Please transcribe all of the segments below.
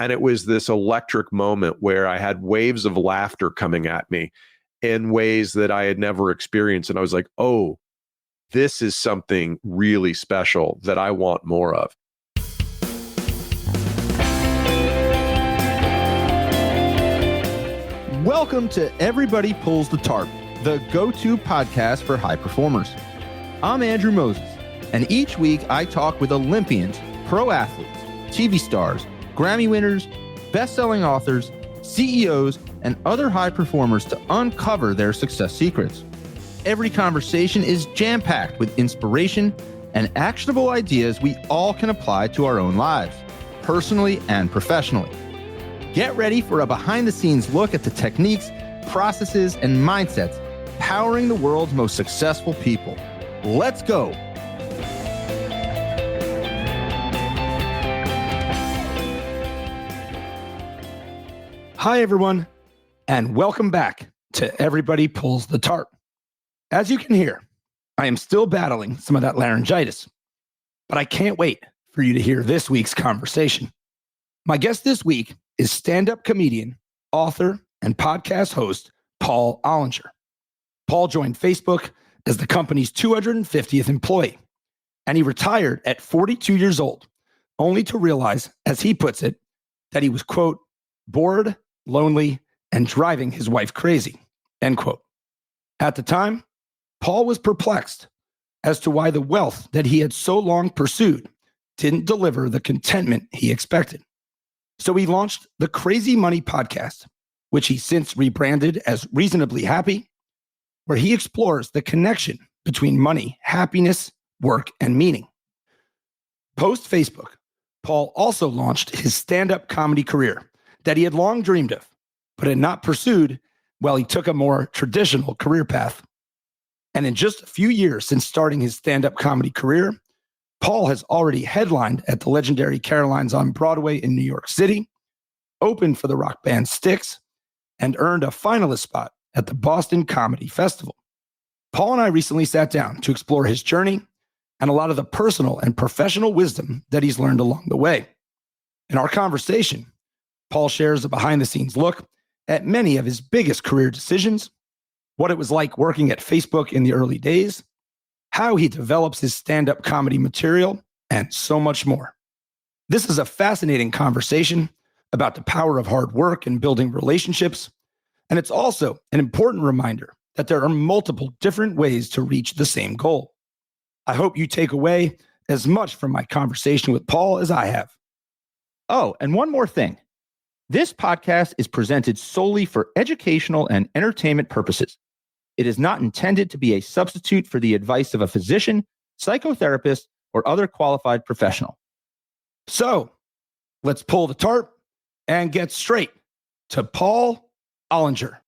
And it was this electric moment where I had waves of laughter coming at me in ways that I had never experienced. And I was like, oh, this is something really special that I want more of. Welcome to Everybody Pulls the Tarp, the go-to podcast for high performers. I'm Andrew Moses, and each week I talk with Olympians, pro athletes, TV stars, Grammy winners, best-selling authors, CEOs, and other high performers to uncover their success secrets. Every conversation is jam-packed with inspiration and actionable ideas we all can apply to our own lives, personally and professionally. Get ready for a behind-the-scenes look at the techniques, processes, and mindsets powering the world's most successful people. Let's go. Hi, everyone, and welcome back to Everybody Pulls the Tarp. As you can hear, I am still battling some of that laryngitis, but I can't wait for you to hear this week's conversation. My guest this week is stand-up comedian, author, and podcast host, Paul Ollinger. Paul joined Facebook as the company's 250th employee, and he retired at 42 years old, only to realize, as he puts it, that he was, quote, bored, lonely, and driving his wife crazy, end quote. At the time, Paul was perplexed as to why the wealth that he had so long pursued didn't deliver the contentment he expected. So he launched the Crazy Money podcast, which he since rebranded as Reasonably Happy, where he explores the connection between money, happiness, work, and meaning. Post-Facebook, Paul also launched his stand-up comedy career that he had long dreamed of, but had not pursued while he took a more traditional career path. And in just a few years since starting his stand-up comedy career, Paul has already headlined at the legendary Caroline's on Broadway in New York City, opened for the rock band Styx, and earned a finalist spot at the Boston Comedy Festival. Paul and I recently sat down to explore his journey and a lot of the personal and professional wisdom that he's learned along the way. In our conversation, Paul shares a behind-the-scenes look at many of his biggest career decisions, what it was like working at Facebook in the early days, how he develops his stand-up comedy material, and so much more. This is a fascinating conversation about the power of hard work and building relationships, and it's also an important reminder that there are multiple different ways to reach the same goal. I hope you take away as much from my conversation with Paul as I have. Oh, and one more thing. This podcast is presented solely for educational and entertainment purposes. It is not intended to be a substitute for the advice of a physician, psychotherapist, or other qualified professional. So, let's pull the tarp and get straight to Paul Ollinger.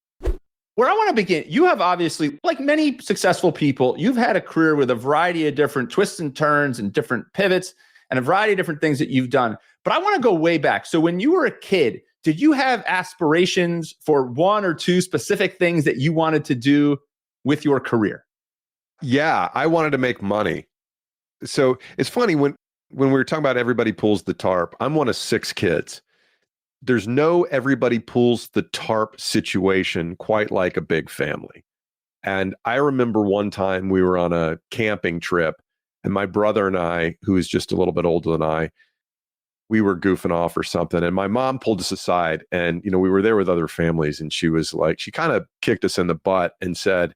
Where I want to begin, you have obviously, like many successful people, you've had a career with a variety of different twists and turns and different pivots and a variety of different things that you've done. But I want to go way back. So when you were a kid, did you have aspirations for one or two specific things that you wanted to do with your career? Yeah, I wanted to make money. So it's funny, when we were talking about Everybody Pulls the Tarp, I'm one of 6 kids. There's no everybody pulls the tarp situation quite like a big family. And I remember one time we were on a camping trip, and my brother and I, who is just a little bit older than I, we were goofing off or something. And my mom pulled us aside, and, we were there with other families, and she was like, she kind of kicked us in the butt and said,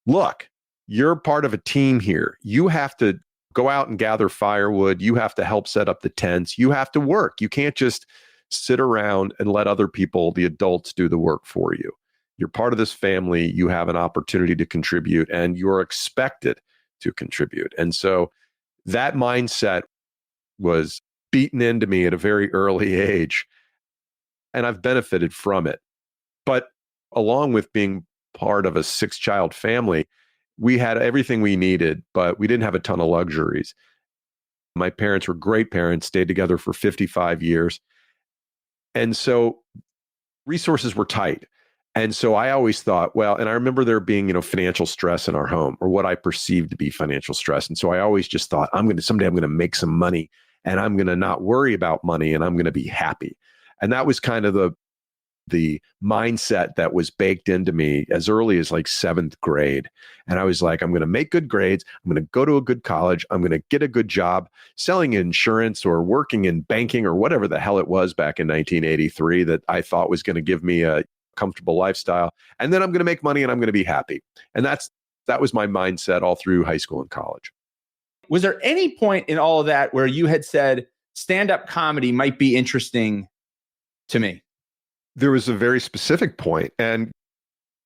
look, you're part of a team here. You have to go out and gather firewood. You have to help set up the tents. You have to work. You can't just sit around and let other people, the adults, do the work for you. You're part of this family. You have an opportunity to contribute, and you're expected to contribute. And so that mindset was beaten into me at a very early age, and I've benefited from it. But along with being part of a 6-child family, we had everything we needed, but we didn't have a ton of luxuries. My parents were great parents, stayed together for 55 years. And so resources were tight. And so I always thought, well, and I remember there being, financial stress in our home, or what I perceived to be financial stress. And so I always just thought, someday I'm going to make some money, and I'm going to not worry about money, and I'm going to be happy. And that was kind of the mindset that was baked into me as early as like 7th grade. And I was like, I'm going to make good grades. I'm going to go to a good college. I'm going to get a good job selling insurance or working in banking or whatever the hell it was back in 1983 that I thought was going to give me a comfortable lifestyle. And then I'm going to make money and I'm going to be happy. And that was my mindset all through high school and college. Was there any point in all of that where you had said stand-up comedy might be interesting to me? There was a very specific point, and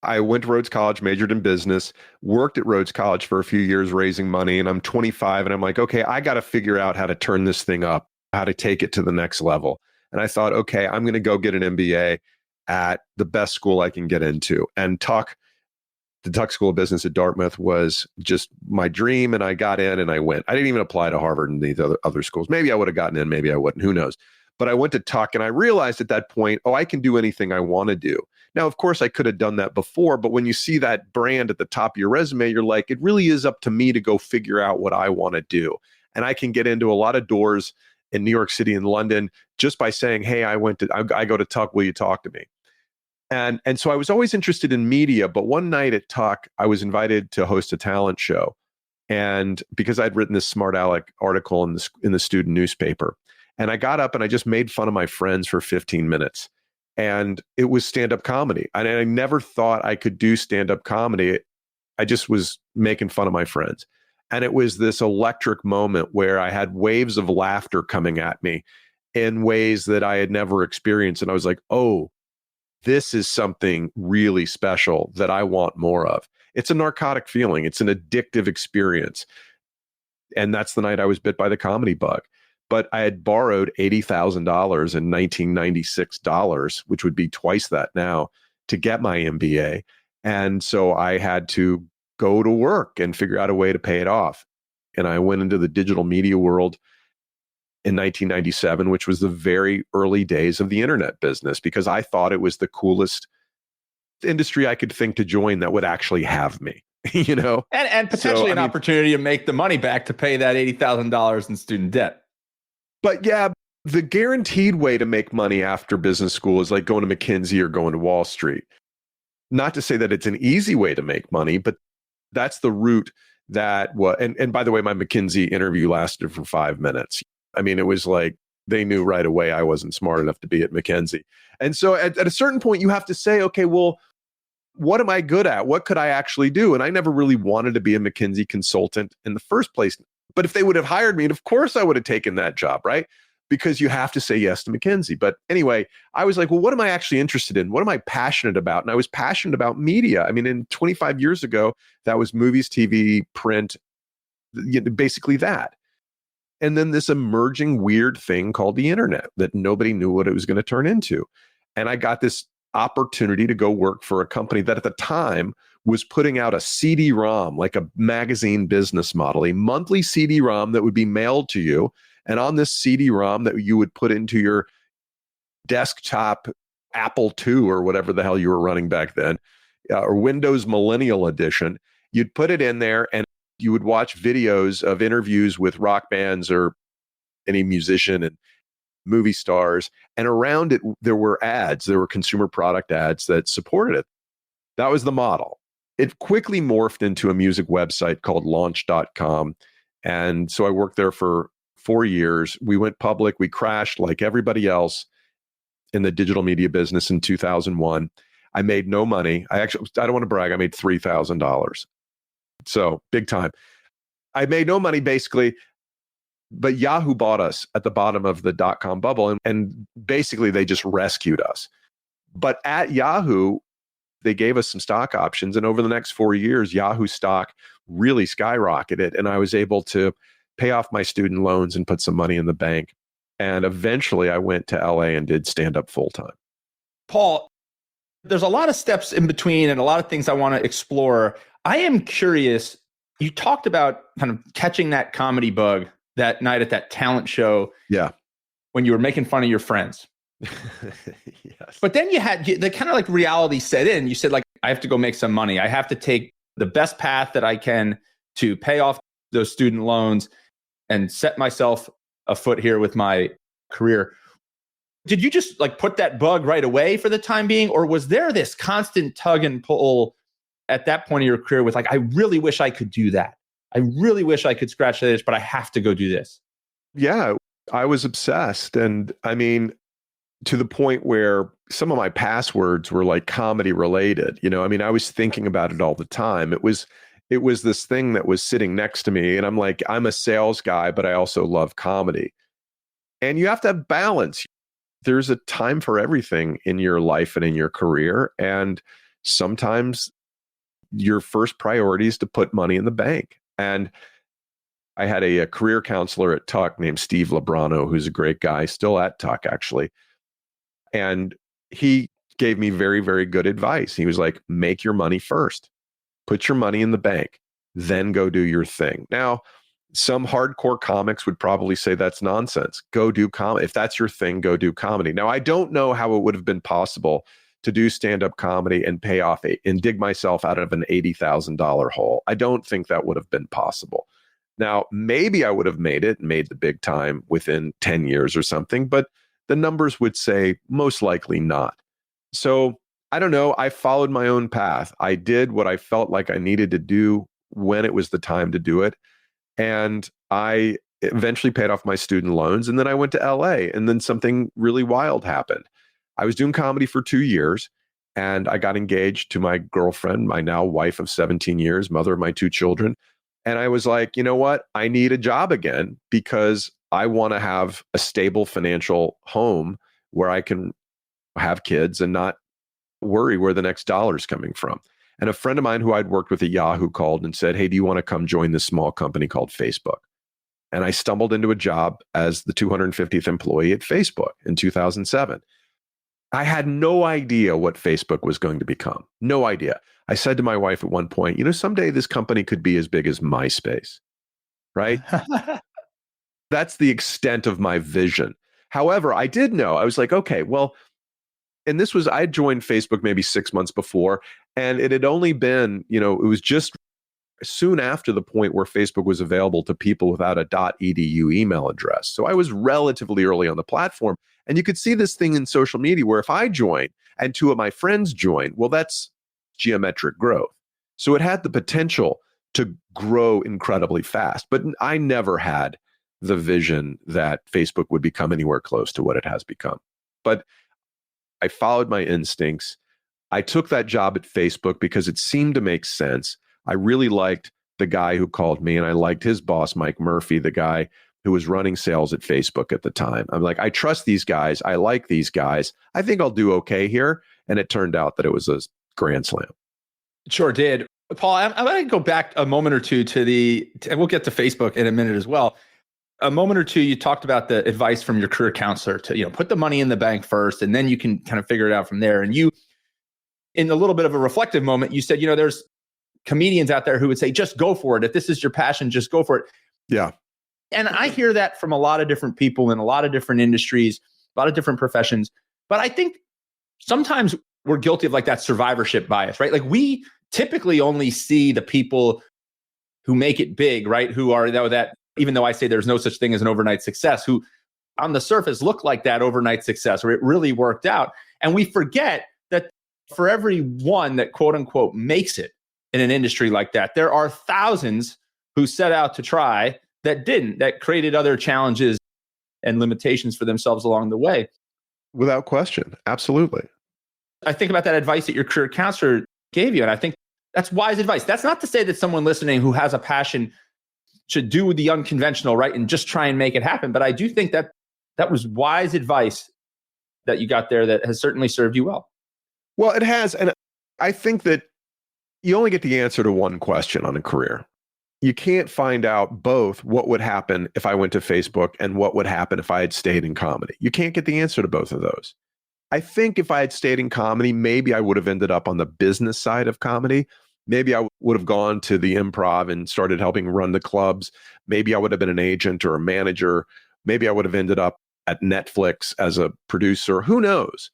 I went to Rhodes College, majored in business, worked at Rhodes College for a few years raising money, and I'm 25, and I'm like, okay, I got to figure out how to turn this thing up, how to take it to the next level. And I thought, okay, I'm going to go get an MBA at the best school I can get into. And the Tuck School of Business at Dartmouth was just my dream, and I got in and I went. I didn't even apply to Harvard and these other schools. Maybe I would have gotten in, maybe I wouldn't, who knows. But I went to Tuck and I realized at that point, I can do anything I want to do. Now, of course, I could have done that before, but when you see that brand at the top of your resume, you're like, it really is up to me to go figure out what I want to do. And I can get into a lot of doors in New York City and London just by saying, hey, I go to Tuck, will you talk to me? And so I was always interested in media, but one night at Tuck, I was invited to host a talent show. And because I'd written this Smart Aleck article in the student newspaper, and I got up and I just made fun of my friends for 15 minutes. And it was stand-up comedy. And I never thought I could do stand-up comedy. I just was making fun of my friends. And it was this electric moment where I had waves of laughter coming at me in ways that I had never experienced. And I was like, oh, this is something really special that I want more of. It's a narcotic feeling. It's an addictive experience. And that's the night I was bit by the comedy bug. But I had borrowed $80,000 in 1996 dollars, which would be twice that now, to get my MBA. And so I had to go to work and figure out a way to pay it off. And I went into the digital media world in 1997, which was the very early days of the internet business, because I thought it was the coolest industry I could think to join that would actually have me, And potentially an opportunity to make the money back to pay that $80,000 in student debt. But yeah, the guaranteed way to make money after business school is like going to McKinsey or going to Wall Street. Not to say that it's an easy way to make money, but that's the route and by the way, my McKinsey interview lasted for 5 minutes. I mean, it was like they knew right away I wasn't smart enough to be at McKinsey. And so at a certain point, you have to say, okay, well, what am I good at? What could I actually do? And I never really wanted to be a McKinsey consultant in the first place. But if they would have hired me, of course I would have taken that job, right? Because you have to say yes to McKinsey. But anyway, I was like, well, what am I actually interested in? What am I passionate about? And I was passionate about media. I mean, in 25 years ago, that was movies, TV, print, basically that. And then this emerging weird thing called the internet that nobody knew what it was going to turn into. And I got this opportunity to go work for a company that at the time was putting out a CD-ROM, like a magazine business model, a monthly CD-ROM that would be mailed to you. And on this CD-ROM that you would put into your desktop Apple II or whatever the hell you were running back then, or Windows Millennial Edition, you'd put it in there and you would watch videos of interviews with rock bands or any musician and movie stars. And around it, there were ads. There were consumer product ads that supported it. That was the model. It quickly morphed into a music website called launch.com. And so I worked there for 4 years. We went public. We crashed like everybody else in the digital media business in 2001. I made no money. I don't want to brag. I made $3,000. So big time. I made no money basically, but Yahoo bought us at the bottom of the dot-com bubble. And basically they just rescued us. But at Yahoo, they gave us some stock options. And over the next 4 years, Yahoo stock really skyrocketed. And I was able to pay off my student loans and put some money in the bank. And eventually I went to LA and did stand up full time. Paul, there's a lot of steps in between and a lot of things I want to explore. I am curious. You talked about kind of catching that comedy bug that night at that talent show. Yeah. When you were making fun of your friends. Yes. But then you had the kind of like reality set in. You said, like, I have to go make some money. I have to take the best path that I can to pay off those student loans and set myself afoot here with my career. Did you just like put that bug right away for the time being? Or was there this constant tug and pull at that point in your career with like, I really wish I could do that. I really wish I could scratch this, but I have to go do this. Yeah, I was obsessed. And I mean, to the point where some of my passwords were like comedy related. I mean, I was thinking about it all the time. It was this thing that was sitting next to me. And I'm like, I'm a sales guy, but I also love comedy. And you have to have balance. There's a time for everything in your life and in your career. And sometimes your first priority is to put money in the bank. And I had a career counselor at Tuck named Steve Lebrano, who's a great guy, still at Tuck, actually. And he gave me very, very good advice. He was like, make your money first, put your money in the bank, then go do your thing. Now, some hardcore comics would probably say that's nonsense. Go do comedy. If that's your thing, go do comedy. Now, I don't know how it would have been possible to do stand-up comedy and pay off and dig myself out of an $80,000 hole. I don't think that would have been possible. Now, maybe I would have made the big time within 10 years or something, but the numbers would say most likely not. So I don't know. I followed my own path. I did what I felt like I needed to do when it was the time to do it. And I eventually paid off my student loans. And then I went to LA, and then something really wild happened. I was doing comedy for 2 years, and I got engaged to my girlfriend, my now wife of 17 years, mother of my 2 children. And I was like, you know what? I need a job again because I want to have a stable financial home where I can have kids and not worry where the next dollar is coming from. And a friend of mine who I'd worked with at Yahoo called and said, hey, do you want to come join this small company called Facebook? And I stumbled into a job as the 250th employee at Facebook in 2007. I had no idea what Facebook was going to become. No idea. I said to my wife at one point, someday this company could be as big as MySpace, right? That's the extent of my vision. However, I did know, I was like, okay, well, and I had joined Facebook maybe 6 months before, and it had only been, it was just soon after the point where Facebook was available to people without a .edu email address. So I was relatively early on the platform. And you could see this thing in social media where if I join and 2 of my friends join, well, that's geometric growth. So it had the potential to grow incredibly fast. But I never had the vision that Facebook would become anywhere close to what it has become. But I followed my instincts. I took that job at Facebook because it seemed to make sense. I really liked the guy who called me, and I liked his boss, Mike Murphy, the guy who was running sales at Facebook at the time. I'm like, I trust these guys. I like these guys. I think I'll do okay here. And it turned out that it was a grand slam. Sure did. Paul, I'm going to go back a moment or two and we'll get to Facebook in a minute as well. A moment or two, you talked about the advice from your career counselor to, put the money in the bank first, and then you can kind of figure it out from there. And you, in a little bit of a reflective moment, you said, there's comedians out there who would say, just go for it. If this is your passion, just go for it. Yeah. And I hear that from a lot of different people in a lot of different industries, a lot of different professions. But I think sometimes we're guilty of like that survivorship bias, right? Like we typically only see the people who make it big, right? Who are that, even though I say there's no such thing as an overnight success, who on the surface look like that overnight success where it really worked out. And we forget that for every one that quote unquote makes it in an industry like that, there are thousands who set out to try that created other challenges and limitations for themselves along the way. Without question. Absolutely. I think about that advice that your career counselor gave you, and I think that's wise advice. That's not to say that someone listening who has a passion should do the unconventional, right, and just try and make it happen. But I do think that was wise advice that you got there that has certainly served you well. Well, it has. And I think that you only get the answer to one question on a career. You can't find out both what would happen if I went to Facebook and what would happen if I had stayed in comedy. You can't get the answer to both of those. I think if I had stayed in comedy, maybe I would have ended up on the business side of comedy. Maybe I would have gone to the Improv and started helping run the clubs. Maybe I would have been an agent or a manager. Maybe I would have ended up at Netflix as a producer. Who knows?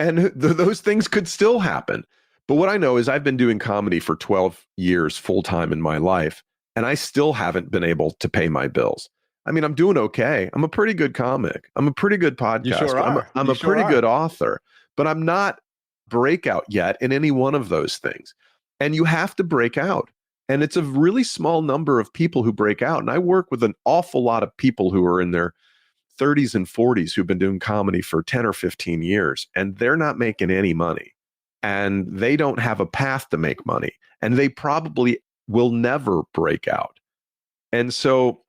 And those things could still happen. But what I know is I've been doing comedy for 12 years full time in my life, and I still haven't been able to pay my bills. I mean, I'm doing okay. I'm a pretty good comic. I'm a pretty good podcaster. You sure are. I'm You a sure pretty are. good author, but I'm not breakout yet in any one of those things. And you have to break out. And it's a really small number of people who break out. And I work with an awful lot of people who are in their 30s and 40s who've been doing comedy for 10 or 15 years, and they're not making any money. And they don't have a path to make money. And they probably will never break out. And so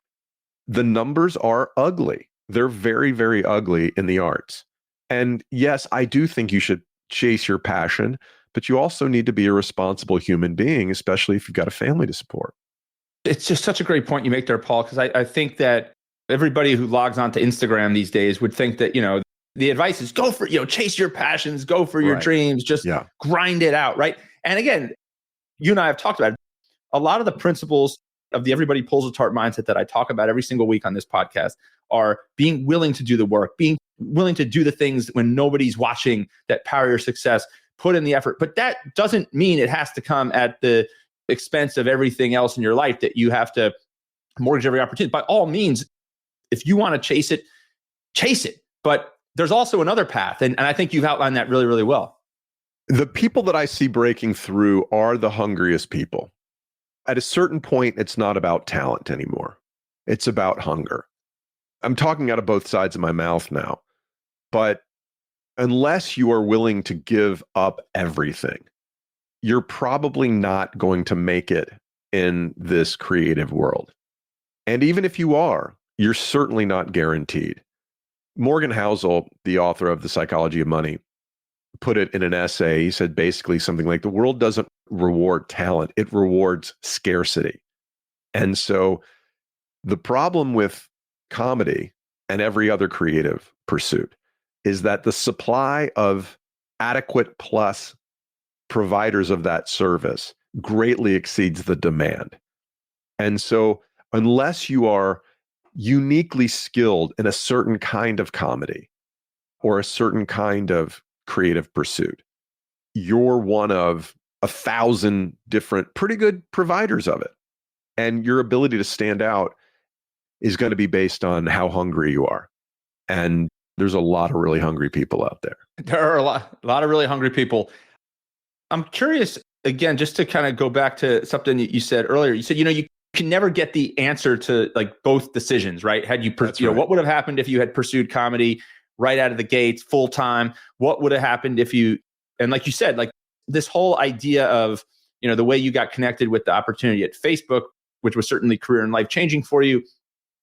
the numbers are ugly. They're very, very ugly in the arts. And yes, I do think you should chase your passion, but you also need to be a responsible human being, especially if you've got a family to support. It's just such a great point you make there, Paul, because I think that everybody who logs onto Instagram these days would think that, the advice is go for, chase your passions, go for your dreams, just grind it out, right? And again, you and I have talked about it. A lot of the principles of the everybody pulls a tarp mindset that I talk about every single week on this podcast are being willing to do the work, being willing to do the things when nobody's watching that power your success, put in the effort. But that doesn't mean it has to come at the expense of everything else in your life, that you have to mortgage every opportunity. By all means, if you want to chase it, chase it. But there's also another path. And I think you've outlined that really, really well. The people that I see breaking through are the hungriest people. At a certain point, it's not about talent anymore. It's about hunger. I'm talking out of both sides of my mouth now. But unless you are willing to give up everything, you're probably not going to make it in this creative world. And even if you are, you're certainly not guaranteed. Morgan Housel, the author of The Psychology of Money, put it in an essay. He said basically something like, the world doesn't reward talent, it rewards scarcity. And so the problem with comedy and every other creative pursuit is that the supply of adequate plus providers of that service greatly exceeds the demand. And so unless you are uniquely skilled in a certain kind of comedy or a certain kind of creative pursuit, you're one of 1,000 different pretty good providers of it. And your ability to stand out is going to be based on how hungry you are. And there's a lot of really hungry people out there. There are a lot of really hungry people. I'm curious, again, just to kind of go back to something you said earlier. You said, you can never get the answer to like both decisions, right? Had you, what would have happened if you had pursued comedy right out of the gates, full time? What would have happened if you, and like you said, like this whole idea of, the way you got connected with the opportunity at Facebook, which was certainly career and life changing for you,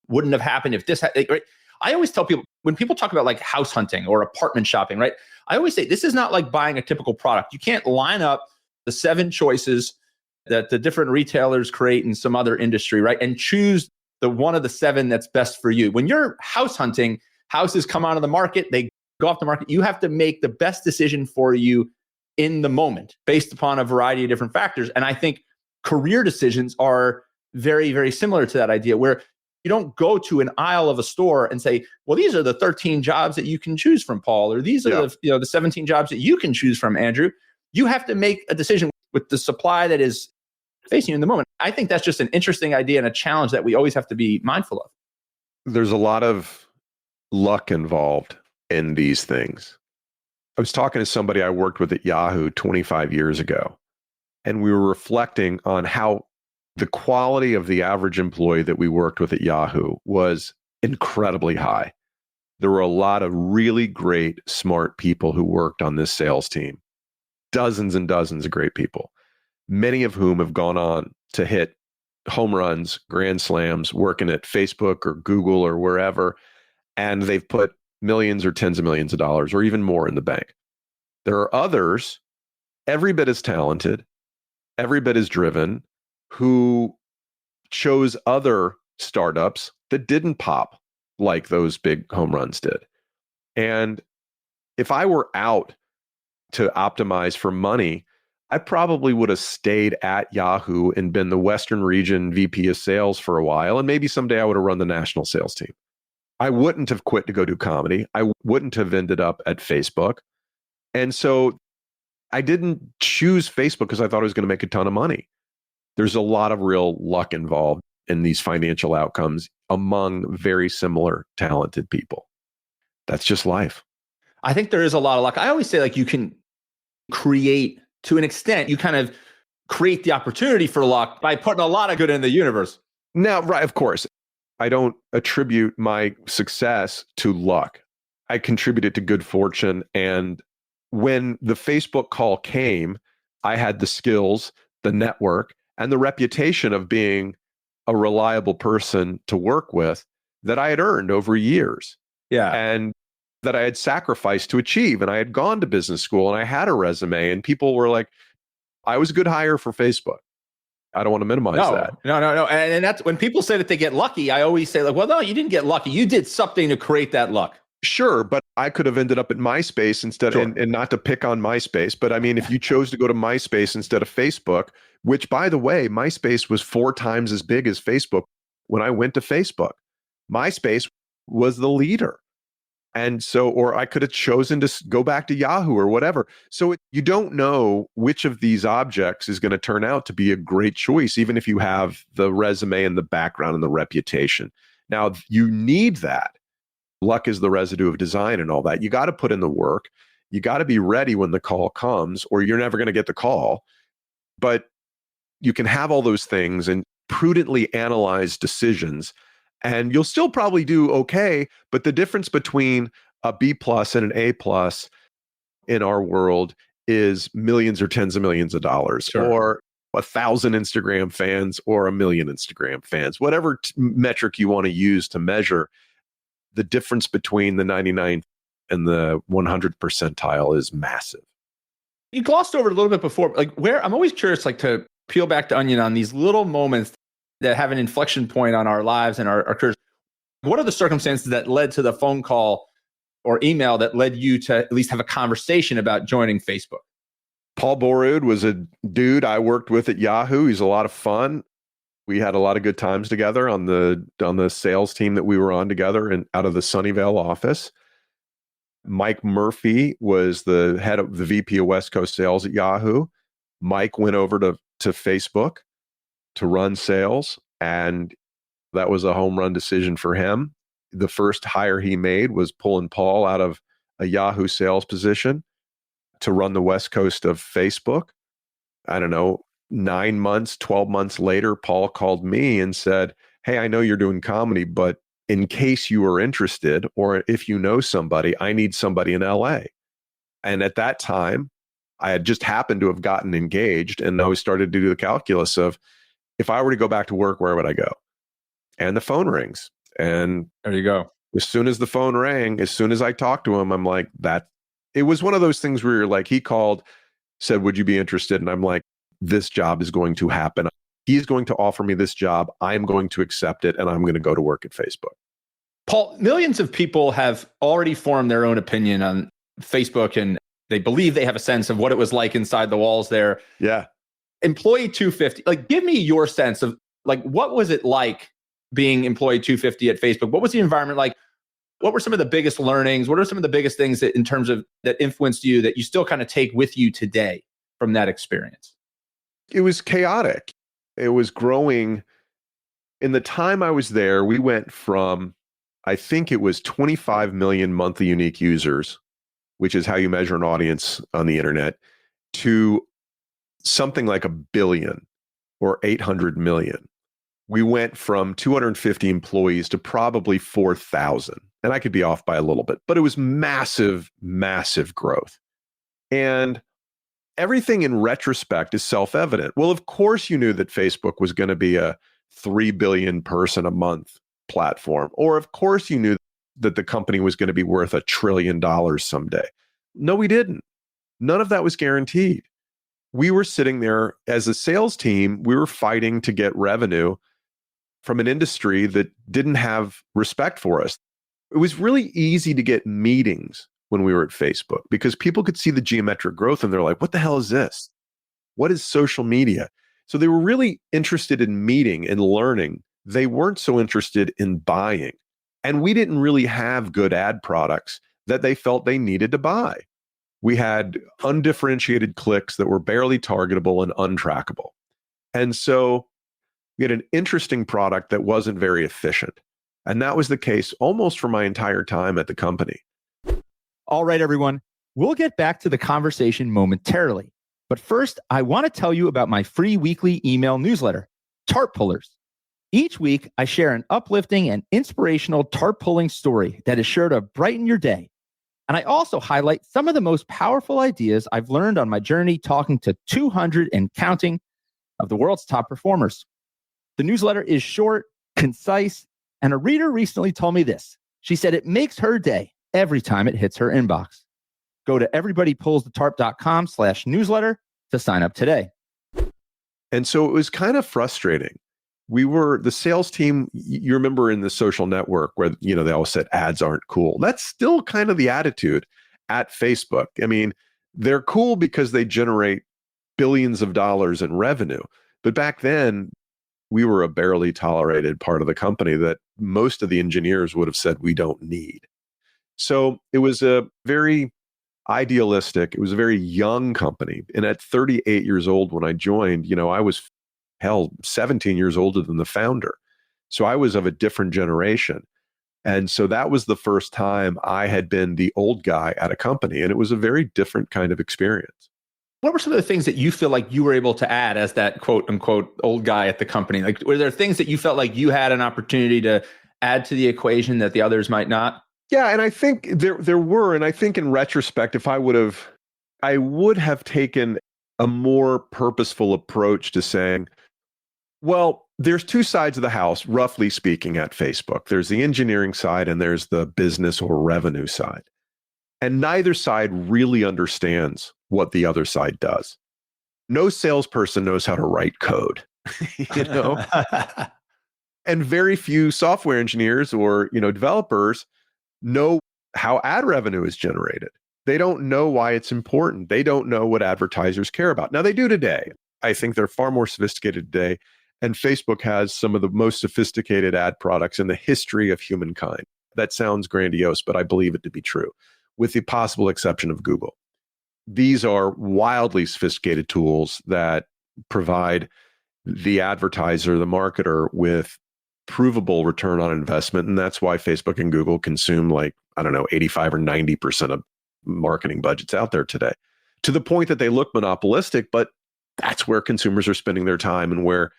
wouldn't have happened if this, right? I always tell people, when people talk about like house hunting or apartment shopping, right? I always say, this is not like buying a typical product. You can't line up the 7 choices that the different retailers create in some other industry, right? And choose the one of the 7 that's best for you. When you're house hunting, houses come onto the market, they go off the market. You have to make the best decision for you in the moment based upon a variety of different factors. And I think career decisions are very, very similar to that idea, where you don't go to an aisle of a store and say, well, these are the 13 jobs that you can choose from, Paul, or these are the 17 jobs that you can choose from, Andrew. You have to make a decision with the supply that is facing you in the moment. I think that's just an interesting idea and a challenge that we always have to be mindful of. There's a lot of luck involved in these things. I was talking to somebody I worked with at Yahoo 25 years ago, and we were reflecting on how the quality of the average employee that we worked with at Yahoo was incredibly high. There were a lot of really great, smart people who worked on this sales team, dozens and dozens of great people, many of whom have gone on to hit home runs, grand slams, working at Facebook or Google or wherever, and they've put millions or tens of millions of dollars or even more in the bank. There are others, every bit as talented, every bit as driven, who chose other startups that didn't pop like those big home runs did. And if I were out to optimize for money, I probably would have stayed at Yahoo and been the Western region VP of sales for a while. And maybe someday I would have run the national sales team. I wouldn't have quit to go do comedy. I wouldn't have ended up at Facebook. And so I didn't choose Facebook because I thought I was going to make a ton of money. There's a lot of real luck involved in these financial outcomes. among very similar talented people. That's just life. I think there is a lot of luck. I always say, like, you can create, to an extent, you kind of create the opportunity for luck by putting a lot of good in the universe. Now, right, of course, I don't attribute my success to luck. I contributed to good fortune. And when the Facebook call came, I had the skills, the network, and the reputation of being a reliable person to work with that I had earned over years. Yeah. And that I had sacrificed to achieve. And I had gone to business school and I had a resume, and people were like, I was a good hire for Facebook. I don't want to minimize that. No. And that's when people say that they get lucky, I always say, like, well, no, you didn't get lucky. You did something to create that luck. Sure, but I could have ended up at MySpace instead, Sure. and not to pick on MySpace, but I mean, if you chose to go to MySpace instead of Facebook, which, by the way, MySpace was 4 times as big as Facebook when I went to Facebook. MySpace was the leader. And so, or I could have chosen to go back to Yahoo or whatever. So you don't know which of these objects is going to turn out to be a great choice, even if you have the resume and the background and the reputation. Now, you need that. Luck is the residue of design and all that. You got to put in the work. You got to be ready when the call comes, or you're never going to get the call. But you can have all those things and prudently analyze decisions, and you'll still probably do okay. But the difference between a B plus and an A plus in our world is millions or tens of millions of dollars, Sure. or 1,000 Instagram fans or 1 million Instagram fans, whatever metric you want to use to measure. The difference between the 99 and the 100 percentile is massive. You glossed over it a little bit before, like, where I'm always curious, like, to peel back the onion on these little moments that have an inflection point on our lives and our careers. What are the circumstances that led to the phone call or email that led you to at least have a conversation about joining Facebook? Paul Borud was a dude I worked with at Yahoo. He's a lot of fun. We had a lot of good times together on the sales team that we were on together and out of the Sunnyvale office. Mike Murphy was the head of the VP of West Coast sales at Yahoo. Mike went over to Facebook to run sales, and that was a home run decision for him. The first hire he made was pulling Paul out of a Yahoo sales position to run the West Coast of Facebook. I don't know, 9 months, 12 months later, Paul called me and said, hey, I know you're doing comedy, but in case you are interested, or if you know somebody, I need somebody in LA. And at that time, I had just happened to have gotten engaged, and I was started to do the calculus of, if I were to go back to work, where would I go? And the phone rings. And there you go. As soon as the phone rang, as soon as I talked to him, I'm like, it was one of those things where you're like, he called, said, would you be interested? And I'm like, this job is going to happen. He's going to offer me this job. I'm going to accept it, and I'm going to go to work at Facebook. Paul, millions of people have already formed their own opinion on Facebook, and they believe they have a sense of what it was like inside the walls there. Yeah. Employee 250, like, give me your sense of, like, what was it like being employee 250 at Facebook? What was the environment like? What were some of the biggest learnings? What are some of the biggest things that, in terms of, that influenced you, that you still kind of take with you today from that experience? It was chaotic. It was growing. In the time I was there, we went from, I think it was 25 million monthly unique users, which is how you measure an audience on the internet, to something like 1 billion or 800 million. We went from 250 employees to probably 4,000. And I could be off by a little bit, but it was massive, massive growth. And everything in retrospect is self-evident. Well, of course you knew that Facebook was going to be a 3 billion person a month platform. Or of course you knew that the company was going to be worth $1 trillion someday. No, we didn't. None of that was guaranteed. We were sitting there as a sales team, we were fighting to get revenue from an industry that didn't have respect for us. It was really easy to get meetings when we were at Facebook because people could see the geometric growth and they're like, what the hell is this? What is social media? So they were really interested in meeting and learning. They weren't so interested in buying. And we didn't really have good ad products that they felt they needed to buy. We had undifferentiated clicks that were barely targetable and untrackable. And so we had an interesting product that wasn't very efficient. And that was the case almost for my entire time at the company. All right, everyone. We'll get back to the conversation momentarily. But first, I want to tell you about my free weekly email newsletter, Tarp Pullers. Each week, I share an uplifting and inspirational tarp pulling story that is sure to brighten your day. And I also highlight some of the most powerful ideas I've learned on my journey talking to 200 and counting of the world's top performers. The newsletter is short, concise, and a reader recently told me this. She said it makes her day every time it hits her inbox. Go to everybodypullsthetarp.com/newsletter to sign up today. And so it was kind of frustrating. We were the sales team. You remember in the social network where, they all said ads aren't cool. That's still kind of the attitude at Facebook. I mean, they're cool because they generate billions of dollars in revenue. But back then, we were a barely tolerated part of the company that most of the engineers would have said we don't need. So it was a very idealistic, it was a very young company. And at 38 years old when I joined, I was 17 years older than the founder. So I was of a different generation. And so that was the first time I had been the old guy at a company. And it was a very different kind of experience. What were some of the things that you feel like you were able to add as that quote unquote old guy at the company? Like, were there things that you felt like you had an opportunity to add to the equation that the others might not? Yeah, and I think there were, and I think in retrospect, I would have taken a more purposeful approach to saying, well, there's two sides of the house, roughly speaking, at Facebook. There's the engineering side and there's the business or revenue side. And neither side really understands what the other side does. No salesperson knows how to write code, and very few software engineers or, developers know how ad revenue is generated. They don't know why it's important. They don't know what advertisers care about. Now they do today. I think they're far more sophisticated today. And Facebook has some of the most sophisticated ad products in the history of humankind. That sounds grandiose, but I believe it to be true, with the possible exception of Google. These are wildly sophisticated tools that provide the advertiser, the marketer, with provable return on investment. And that's why Facebook and Google consume 85 or 90% of marketing budgets out there today, to the point that they look monopolistic, but that's where consumers are spending their time and where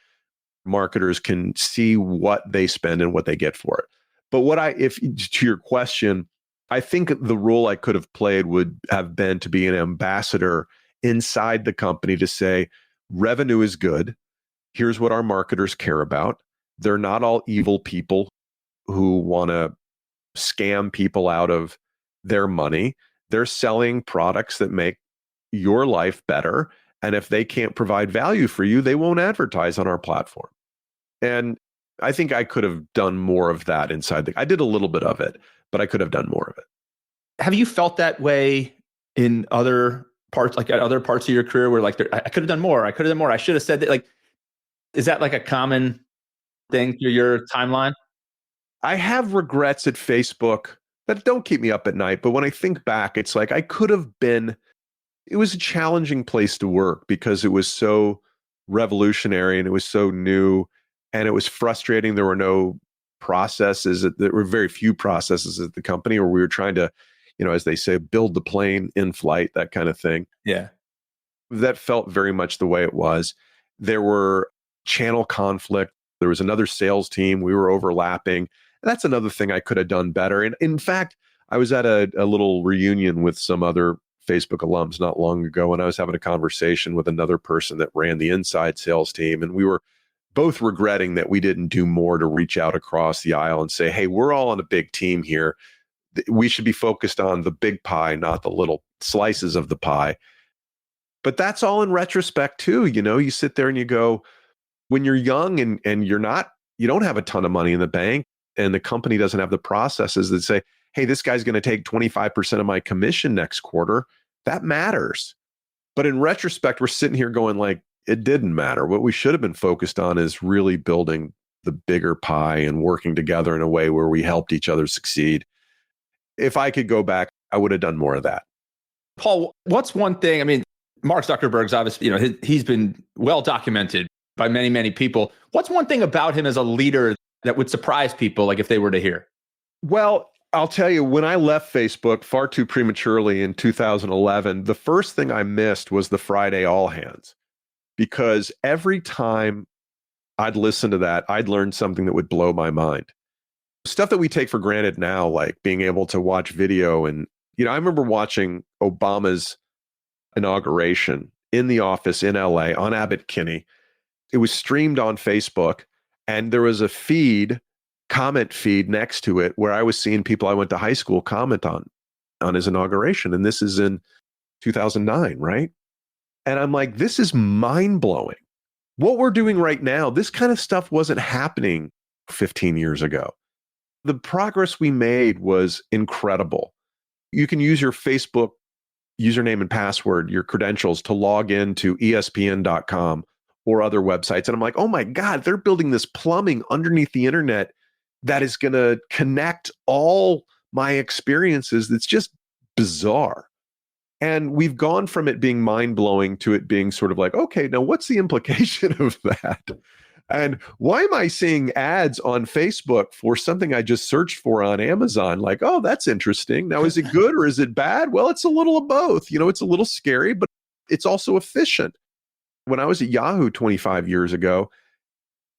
marketers can see what they spend and what they get for it. But to your question, I think the role I could have played would have been to be an ambassador inside the company to say, revenue is good. Here's what our marketers care about. They're not all evil people who want to scam people out of their money. They're selling products that make your life better. And if they can't provide value for you, they won't advertise on our platform. And I think I could have done more of that inside. I did a little bit of it, but I could have done more of it. Have you felt that way in other parts, like at other parts of your career where I could have done more. I could have done more. I should have said that. Is that like a common thing through your timeline? I have regrets at Facebook that don't keep me up at night. But when I think back, it's like it was a challenging place to work because it was so revolutionary and it was so new and it was frustrating. There were no processes. There were very few processes at the company where we were trying to, as they say, build the plane in flight, that kind of thing. Yeah. That felt very much the way it was. There were channel conflict. There was another sales team. We were overlapping. That's another thing I could have done better. And in fact, I was at a little reunion with some other Facebook alums not long ago, and I was having a conversation with another person that ran the inside sales team. And we were both regretting that we didn't do more to reach out across the aisle and say, hey, we're all on a big team here. We should be focused on the big pie, not the little slices of the pie. But that's all in retrospect too. You sit there and you go, when you're young and you don't have a ton of money in the bank and the company doesn't have the processes that say, hey, this guy's going to take 25% of my commission next quarter, that matters. But in retrospect, we're sitting here going it didn't matter. What we should have been focused on is really building the bigger pie and working together in a way where we helped each other succeed. If I could go back, I would have done more of that. Paul, what's one thing? I mean, Mark Zuckerberg's obviously, he's been well documented by many, many people. What's one thing about him as a leader that would surprise people, like if they were to hear? Well, I'll tell you, when I left Facebook far too prematurely in 2011, the first thing I missed was the Friday all hands, because every time I'd listen to that, I'd learn something that would blow my mind. Stuff that we take for granted now, like being able to watch video. And, I remember watching Obama's inauguration in the office in LA on Abbott Kinney. It was streamed on Facebook, and there was a comment feed next to it where I was seeing people I went to high school comment on his inauguration. And this is in 2009, right? And I'm like, this is mind blowing. What we're doing right now, this kind of stuff wasn't happening 15 years ago. The progress we made was incredible. You can use your Facebook username and password, your credentials, to log into ESPN.com or other websites. And I'm like, oh my God, they're building this plumbing underneath the internet that is going to connect all my experiences. That's just bizarre. And we've gone from it being mind-blowing to it being sort of like, okay, now what's the implication of that? And why am I seeing ads on Facebook for something I just searched for on Amazon? Like, oh, that's interesting. Now, is it good or is it bad? Well, it's a little of both. It's a little scary, but it's also efficient. When I was at Yahoo 25 years ago,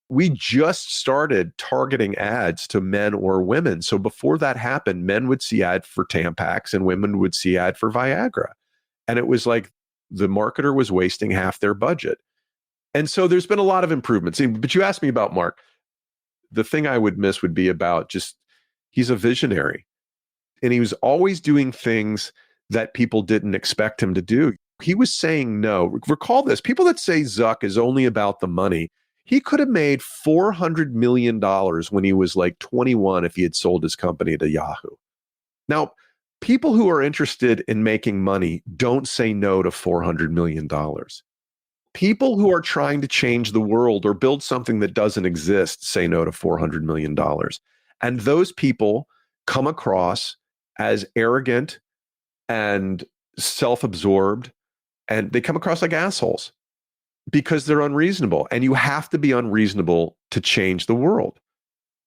we just started targeting ads to men or women. So before that happened, men would see ad for Tampax and women would see ad for Viagra. And it was like the marketer was wasting half their budget. And so there's been a lot of improvements. But you asked me about Mark. The thing I would miss would be about just, he's a visionary. And he was always doing things that people didn't expect him to do. He was saying no. Recall this, people that say Zuck is only about the money, he could have made $400 million when he was like 21 if he had sold his company to Yahoo. Now, people who are interested in making money don't say no to $400 million. People who are trying to change the world or build something that doesn't exist say no to $400 million. And those people come across as arrogant and self-absorbed, and they come across like assholes because they're unreasonable. And you have to be unreasonable to change the world.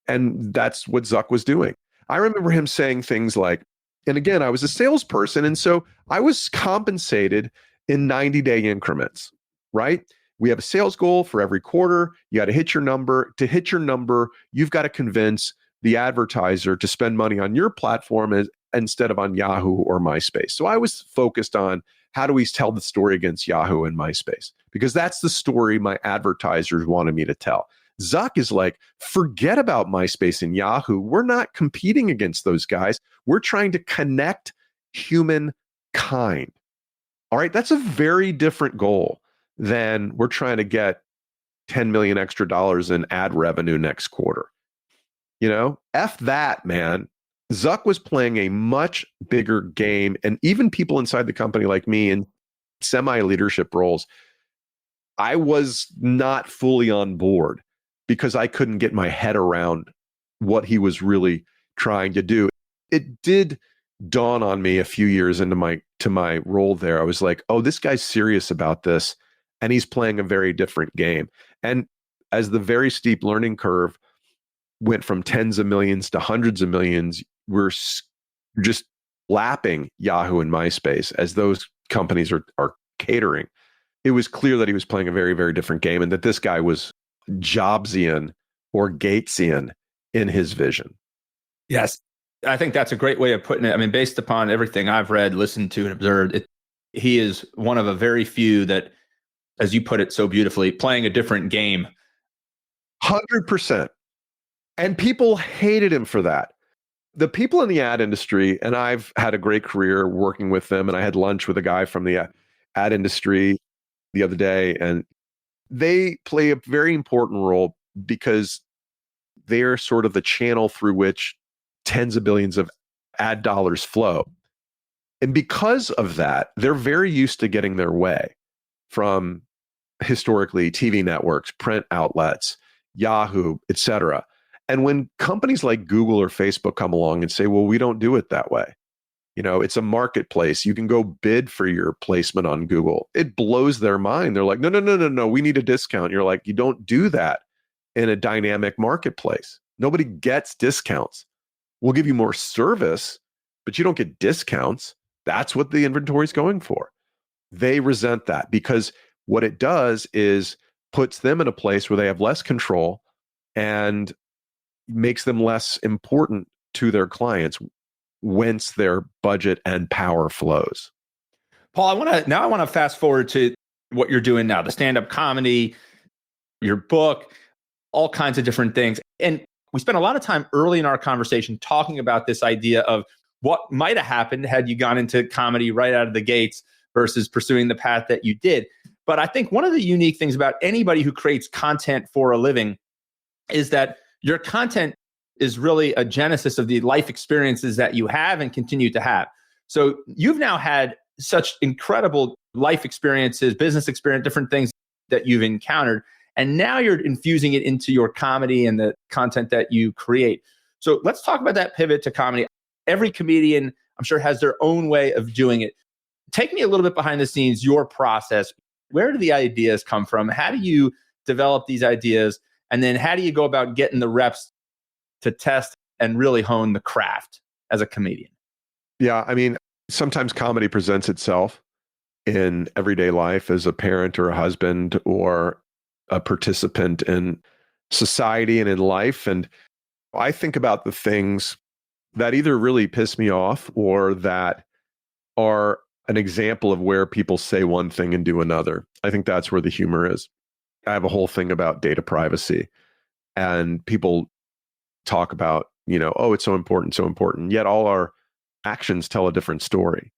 And that's what Zuck was doing. I remember him saying things like, and again, I was a salesperson, and so I was compensated in 90-day increments, right? We have a sales goal for every quarter. You got to hit your number. To hit your number, you've got to convince the advertiser to spend money on your platform instead of on Yahoo or MySpace. So I was focused on, how do we tell the story against Yahoo and MySpace? Because that's the story my advertisers wanted me to tell. Zuck is like, forget about MySpace and Yahoo. We're not competing against those guys. We're trying to connect humankind. All right, that's a very different goal than we're trying to get 10 million extra dollars in ad revenue next quarter. F that, man. Zuck was playing a much bigger game, and even people inside the company like me in semi-leadership roles, I was not fully on board because I couldn't get my head around what he was really trying to do. It did dawn on me a few years into my role there. I was like, oh, this guy's serious about this, and he's playing a very different game. And as the very steep learning curve went from tens of millions to hundreds of millions, we're just lapping Yahoo and MySpace as those companies are catering. It was clear that he was playing a very, very different game, and that this guy was Jobsian or Gatesian in his vision. Yes, I think that's a great way of putting it. I mean, based upon everything I've read, listened to, and observed, he is one of a very few that, as you put it so beautifully, playing a different game. 100%. And people hated him for that. The people in the ad industry, and I've had a great career working with them, and I had lunch with a guy from the ad industry the other day, and they play a very important role because they're sort of the channel through which tens of billions of ad dollars flow. And because of that, they're very used to getting their way from historically TV networks, print outlets, Yahoo, etc. And when companies like Google or Facebook come along and say, well, we don't do it that way. It's a marketplace. You can go bid for your placement on Google. It blows their mind. They're like, no, we need a discount. You're like, you don't do that in a dynamic marketplace. Nobody gets discounts. We'll give you more service, but you don't get discounts. That's what the inventory is going for. They resent that because what it does is puts them in a place where they have less control and makes them less important to their clients, whence their budget and power flows. Paul, I want to fast forward to what you're doing now, the stand-up comedy, your book, all kinds of different things. And we spent a lot of time early in our conversation talking about this idea of what might have happened had you gone into comedy right out of the gates versus pursuing the path that you did. But I think one of the unique things about anybody who creates content for a living is that your content is really a genesis of the life experiences that you have and continue to have. So you've now had such incredible life experiences, business experience, different things that you've encountered. And now you're infusing it into your comedy and the content that you create. So let's talk about that pivot to comedy. Every comedian, I'm sure, has their own way of doing it. Take me a little bit behind the scenes, your process. Where do the ideas come from? How do you develop these ideas? And then how do you go about getting the reps to test and really hone the craft as a comedian? Yeah, I mean, sometimes comedy presents itself in everyday life as a parent or a husband or a participant in society and in life. And I think about the things that either really piss me off or that are an example of where people say one thing and do another. I think that's where the humor is. I have a whole thing about data privacy, and people talk about, oh, it's so important, yet all our actions tell a different story.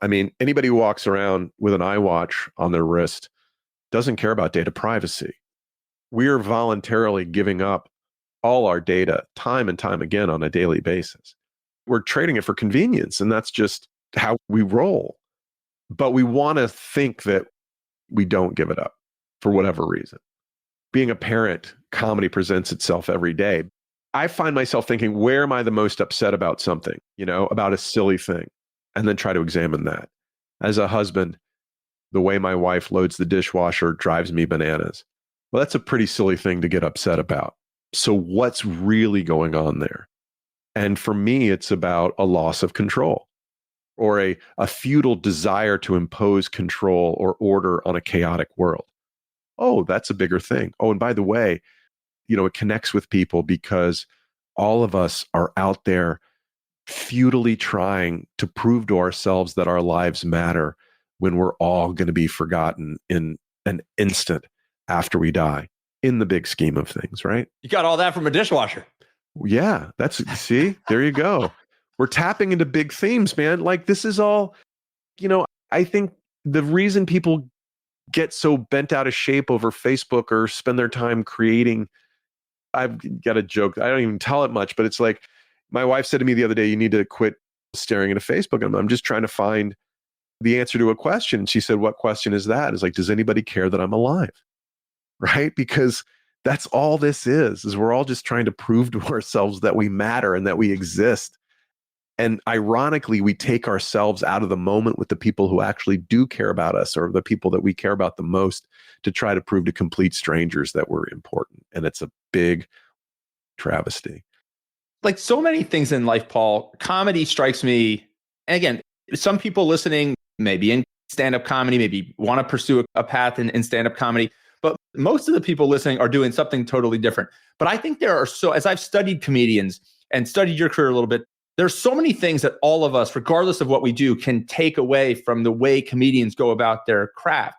I mean, anybody who walks around with an iWatch on their wrist doesn't care about data privacy. We are voluntarily giving up all our data time and time again on a daily basis. We're trading it for convenience, and that's just how we roll. But we want to think that we don't give it up for whatever reason. Being a parent, comedy presents itself every day. I find myself thinking, where am I the most upset about something, about a silly thing, and then try to examine that. As a husband, the way my wife loads the dishwasher drives me bananas. Well, that's a pretty silly thing to get upset about. So what's really going on there? And for me, it's about a loss of control or a futile desire to impose control or order on a chaotic world. Oh, that's a bigger thing. Oh, and by the way, it connects with people because all of us are out there futilely trying to prove to ourselves that our lives matter when we're all going to be forgotten in an instant after we die, in the big scheme of things, right? You got all that from a dishwasher. Yeah, see, there you go. We're tapping into big themes, man. Like this is all, I think the reason people get so bent out of shape over Facebook or spend their time creating, I've got a joke. I don't even tell it much, but it's like my wife said to me the other day, you need to quit staring into Facebook. I'm just trying to find the answer to a question. And she said, what question is that? It's like, does anybody care that I'm alive? Right? Because that's all this is we're all just trying to prove to ourselves that we matter and that we exist. And ironically, we take ourselves out of the moment with the people who actually do care about us or the people that we care about the most to try to prove to complete strangers that we're important. And it's a big travesty. Like so many things in life, Paul, comedy strikes me. And again, some people listening, maybe in stand-up comedy, maybe want to pursue a path in stand-up comedy. But most of the people listening are doing something totally different. But I think there are as I've studied comedians and studied your career a little bit, there's so many things that all of us, regardless of what we do, can take away from the way comedians go about their craft.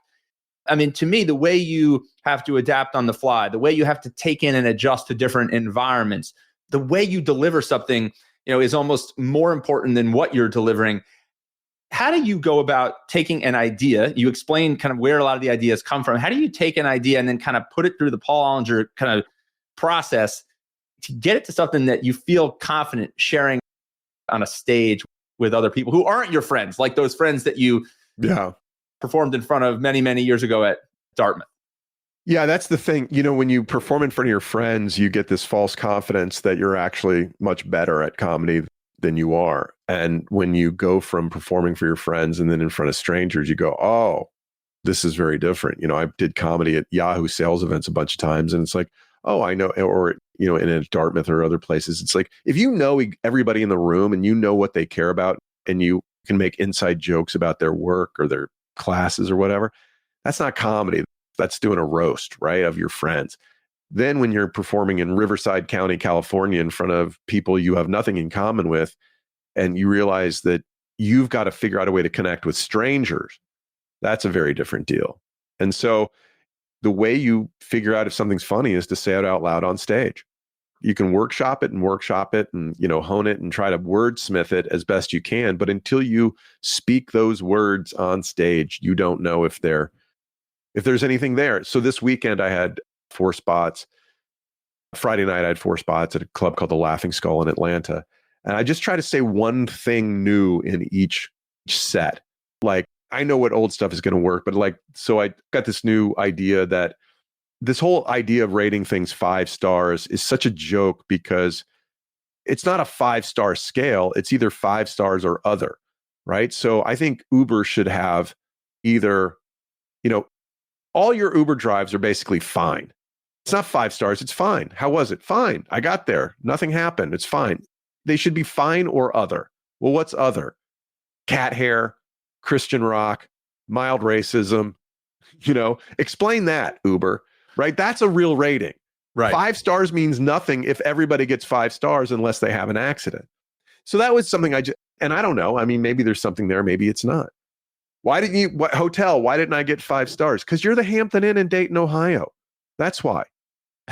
I mean, to me, the way you have to adapt on the fly, the way you have to take in and adjust to different environments, the way you deliver something, is almost more important than what you're delivering. How do you go about taking an idea? You explain kind of where a lot of the ideas come from. How do you take an idea and then kind of put it through the Paul Ollinger kind of process to get it to something that you feel confident sharing on a stage with other people who aren't your friends, like those friends that you performed in front of many, many years ago at Dartmouth? Yeah, that's the thing. When you perform in front of your friends, you get this false confidence that you're actually much better at comedy than you are. And when you go from performing for your friends and then in front of strangers, you go, oh, this is very different. I did comedy at Yahoo sales events a bunch of times, and it's like, oh, I know, or in a Dartmouth or other places. It's like, if you know everybody in the room and you know what they care about and you can make inside jokes about their work or their classes or whatever, that's not comedy. That's doing a roast, right, of your friends. Then when you're performing in Riverside County, California, in front of people you have nothing in common with, and you realize that you've got to figure out a way to connect with strangers, that's a very different deal. And so the way you figure out if something's funny is to say it out loud on stage. You can workshop it and hone it and try to wordsmith it as best you can. But until you speak those words on stage, you don't know if there's anything there. So this weekend I had 4 spots. Friday night I had 4 spots at a club called the Laughing Skull in Atlanta. And I just try to say one thing new in each set. Like, I know what old stuff is going to work, but so I got this new idea that this whole idea of rating things 5 stars is such a joke, because it's not a 5-star scale. It's either 5 stars or other, right? So I think Uber should have either, all your Uber drives are basically fine. It's not 5 stars. It's fine. How was it? Fine. I got there. Nothing happened. It's fine. They should be fine or other. Well, what's other? Cat hair, Christian rock, mild racism, explain that, Uber, right? That's a real rating. Right. 5 stars means nothing if everybody gets 5 stars unless they have an accident. So that was something and I don't know. I mean, maybe there's something there. Maybe it's not. Why didn't I get 5 stars? Because you're the Hampton Inn in Dayton, Ohio. That's why.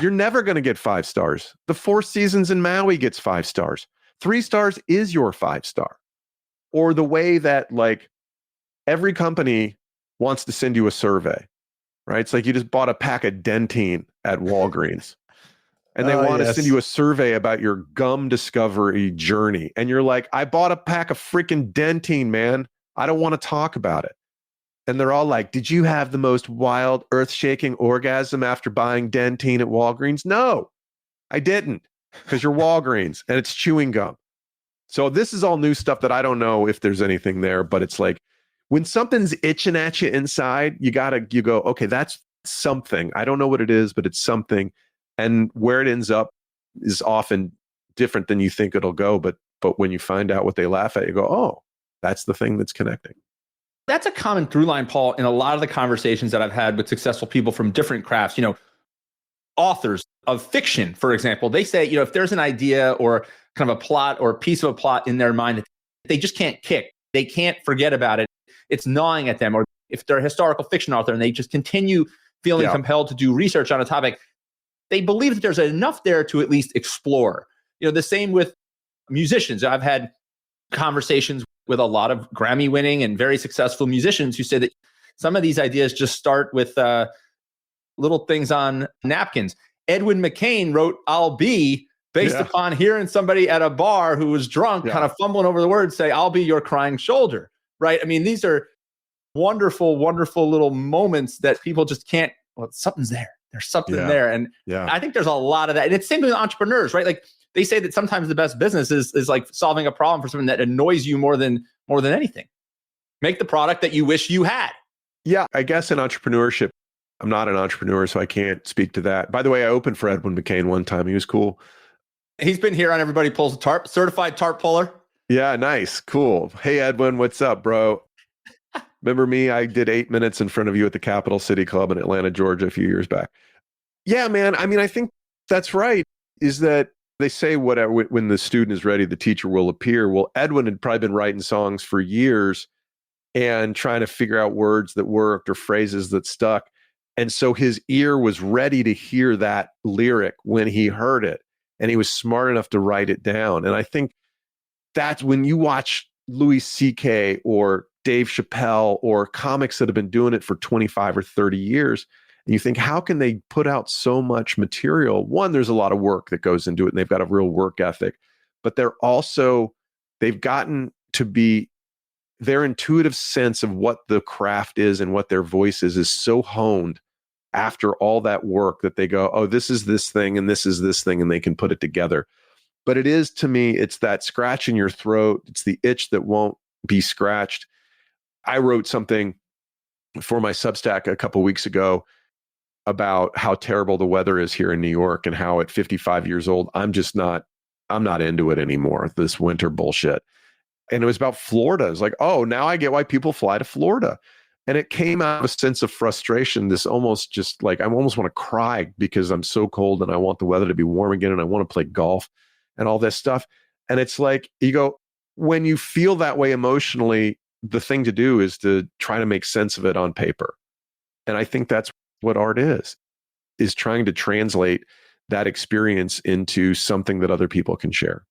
You're never going to get 5 stars. The Four Seasons in Maui gets 5 stars. 3 stars is your 5-star. Or the way that every company wants to send you a survey, right? It's like you just bought a pack of Dentyne at Walgreens and they want to send you a survey about your gum discovery journey. And you're like, I bought a pack of freaking Dentyne, man. I don't want to talk about it. And they're all like, did you have the most wild, earth-shaking orgasm after buying Dentyne at Walgreens? No, I didn't, because you're Walgreens and it's chewing gum. So this is all new stuff that I don't know if there's anything there, but it's like when something's itching at you inside, you go, okay, that's something. I don't know what it is, but it's something. And where it ends up is often different than you think it'll go. But when you find out what they laugh at, you go, oh, that's the thing that's connecting. That's a common through line, Paul, in a lot of the conversations that I've had with successful people from different crafts. Authors of fiction, for example, they say, if there's an idea or kind of a plot or a piece of a plot in their mind that they just can't kick, they can't forget about it, it's gnawing at them. Or if they're a historical fiction author and they just continue feeling compelled to do research on a topic, they believe that there's enough there to at least explore. The same with musicians. I've had conversations with a lot of Grammy winning and very successful musicians who say that some of these ideas just start with little things on napkins. Edwin McCain wrote I'll Be based upon hearing somebody at a bar who was drunk kind of fumbling over the words say, I'll be your crying shoulder, right? I mean, these are wonderful, wonderful little moments that people just can't, something's there. There's something there. And I think there's a lot of that. And it's same with entrepreneurs, right? Like they say that sometimes the best business is like solving a problem for something that annoys you more than anything. Make the product that you wish you had. Yeah, I guess in entrepreneurship, I'm not an entrepreneur, so I can't speak to that. By the way, I opened for Edwin McCain one time. He was cool. He's been here on Everybody Pulls the Tarp, certified tarp puller. Yeah, nice. Cool. Hey, Edwin, what's up, bro? Remember me? I did 8 minutes in front of you at the Capital City Club in Atlanta, Georgia, a few years back. Yeah, man. I mean, I think that's right, is that they say when the student is ready, the teacher will appear. Well, Edwin had probably been writing songs for years and trying to figure out words that worked or phrases that stuck. And so his ear was ready to hear that lyric when he heard it. And he was smart enough to write it down. And I think that's when you watch Louis C.K. or Dave Chappelle or comics that have been doing it for 25 or 30 years, and you think, how can they put out so much material? One, there's a lot of work that goes into it, and they've got a real work ethic. But they've gotten to be, their intuitive sense of what the craft is and what their voice is so honed after all that work that they go, oh, this is this thing and this is this thing, and they can put it together. But it is, to me, it's that scratch in your throat. It's the itch that won't be scratched. I wrote something for my Substack a couple weeks ago about how terrible the weather is here in New York and how at 55 years old, I'm not into it anymore, this winter bullshit. And it was about Florida. It's like, oh, now I get why people fly to Florida. And it came out of a sense of frustration, this almost just like, I almost want to cry because I'm so cold and I want the weather to be warm again and I want to play golf and all this stuff. And it's like, you go, when you feel that way emotionally, the thing to do is to try to make sense of it on paper. And I think that's what art is trying to translate that experience into something that other people can share.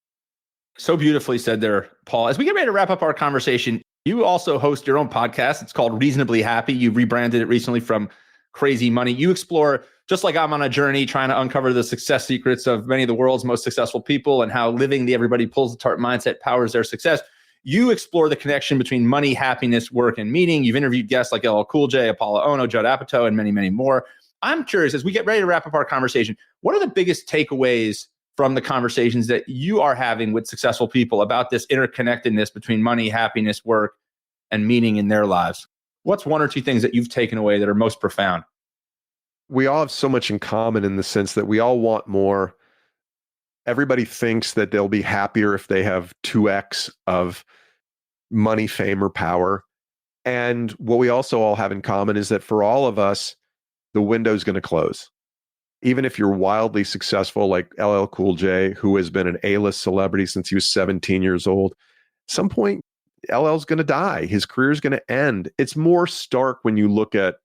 So beautifully said there, Paul. As we get ready to wrap up our conversation, you also host your own podcast. It's called Reasonably Happy. You rebranded it recently from Crazy Money. You explore, just like I'm on a journey trying to uncover the success secrets of many of the world's most successful people and how living the everybody pulls the tarp mindset powers their success. You explore the connection between money, happiness, work, and meaning. You've interviewed guests like LL Cool J, Apollo Ono, Judd Apatow, and many, many more. I'm curious, as we get ready to wrap up our conversation, what are the biggest takeaways from the conversations that you are having with successful people about this interconnectedness between money, happiness, work, and meaning in their lives? What's one or two things that you've taken away that are most profound? We all have so much in common in the sense that we all want more. Everybody thinks that they'll be happier if they have 2x of money, fame, or power. And what we also all have in common is that for all of us, the window's going to close. Even if you're wildly successful like LL Cool J, who has been an A-list celebrity since he was 17 years old, at some point, LL's going to die. His career is going to end. It's more stark when you look at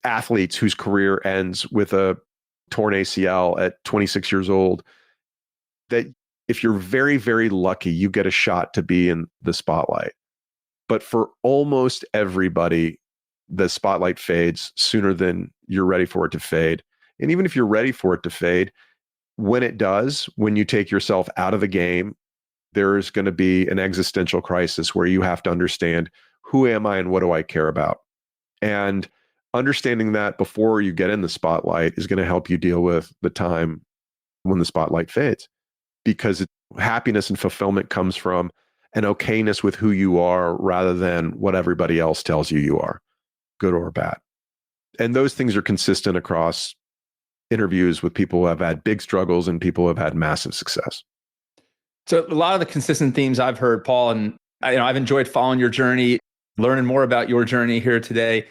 athletes whose career ends with a torn ACL at 26 years old, that if you're very, very lucky, you get a shot to be in the spotlight. But for almost everybody, the spotlight fades sooner than you're ready for it to fade. And even if you're ready for it to fade, when it does, when you take yourself out of the game, there's going to be an existential crisis where you have to understand, who am I and what do I care about? And understanding that before you get in the spotlight is going to help you deal with the time when the spotlight fades. Because happiness and fulfillment comes from an okayness with who you are rather than what everybody else tells you are, good or bad. And those things are consistent across interviews with people who have had big struggles and people who have had massive success. So a lot of the consistent themes I've heard, Paul, and I've enjoyed following your journey, learning more about your journey here today.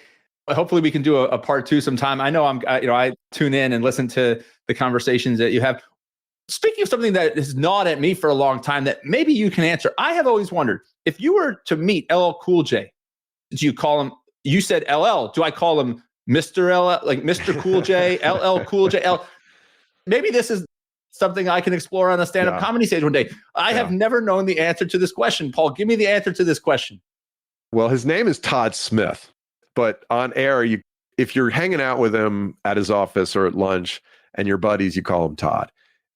Hopefully we can do a part two sometime. I know I tune in and listen to the conversations that you have. Speaking of something that has gnawed at me for a long time that maybe you can answer, I have always wondered, if you were to meet LL Cool J, do you call him, you said LL, do I call him Mr. LL, like Mr. Cool J, LL Cool J, L? Maybe this is something I can explore on a stand-up comedy stage one day. I have never known the answer to this question. Paul, give me the answer to this question. Well, his name is Todd Smith, but on air, if you're hanging out with him at his office or at lunch and you're buddies, you call him Todd.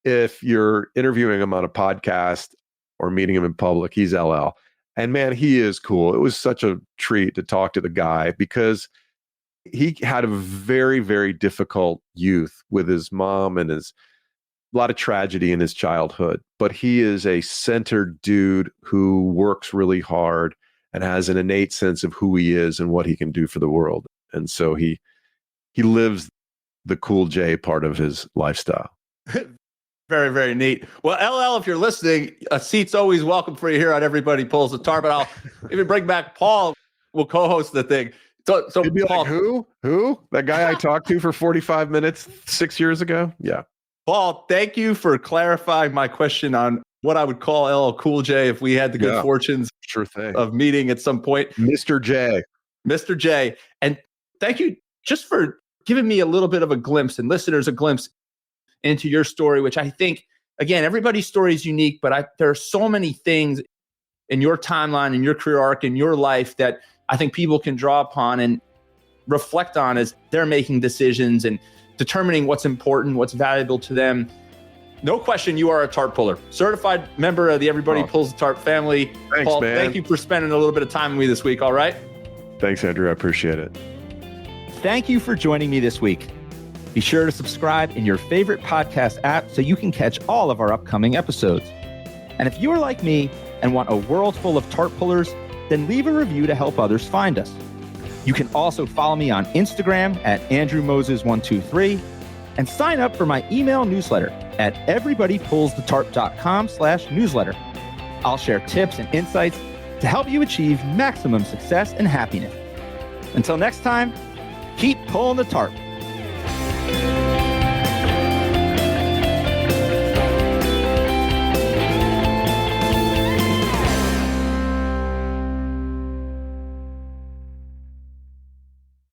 If you're interviewing him on a podcast or meeting him in public, he's LL. And man, he is cool. It was such a treat to talk to the guy because he had a very, very difficult youth with his mom and a lot of tragedy in his childhood. But he is a centered dude who works really hard and has an innate sense of who he is and what he can do for the world. And so he lives the Cool J part of his lifestyle. Very, very neat. Well, LL, if you're listening, a seat's always welcome for you here on Everybody Pulls the Tarp. But I'll even bring back Paul. We'll co-host the thing. So you'd be Paul, like, who? That guy I talked to for 45 minutes 6 years ago? Yeah. Paul, thank you for clarifying my question on what I would call LL Cool J if we had the good fortunes of meeting at some point. Mr. J. Mr. J. And thank you just for giving me a little bit of a glimpse and listeners a glimpse into your story, which I think, again, everybody's story is unique, but there are so many things in your timeline, in your career arc, in your life that I think people can draw upon and reflect on as they're making decisions and determining what's important, what's valuable to them. No question, you are a tarp puller. Certified member of the Everybody Pulls the Tarp family. Thanks, Paul, man. thank you for spending a little bit of time with me this week, all right? Thanks, Andrew. I appreciate it. Thank you for joining me this week. Be sure to subscribe in your favorite podcast app so you can catch all of our upcoming episodes. And if you're like me and want a world full of tarp pullers, then leave a review to help others find us. You can also follow me on Instagram at AndrewMoses123 and sign up for my email newsletter at everybodypullsthetarp.com/newsletter. I'll share tips and insights to help you achieve maximum success and happiness. Until next time, keep pulling the tarp.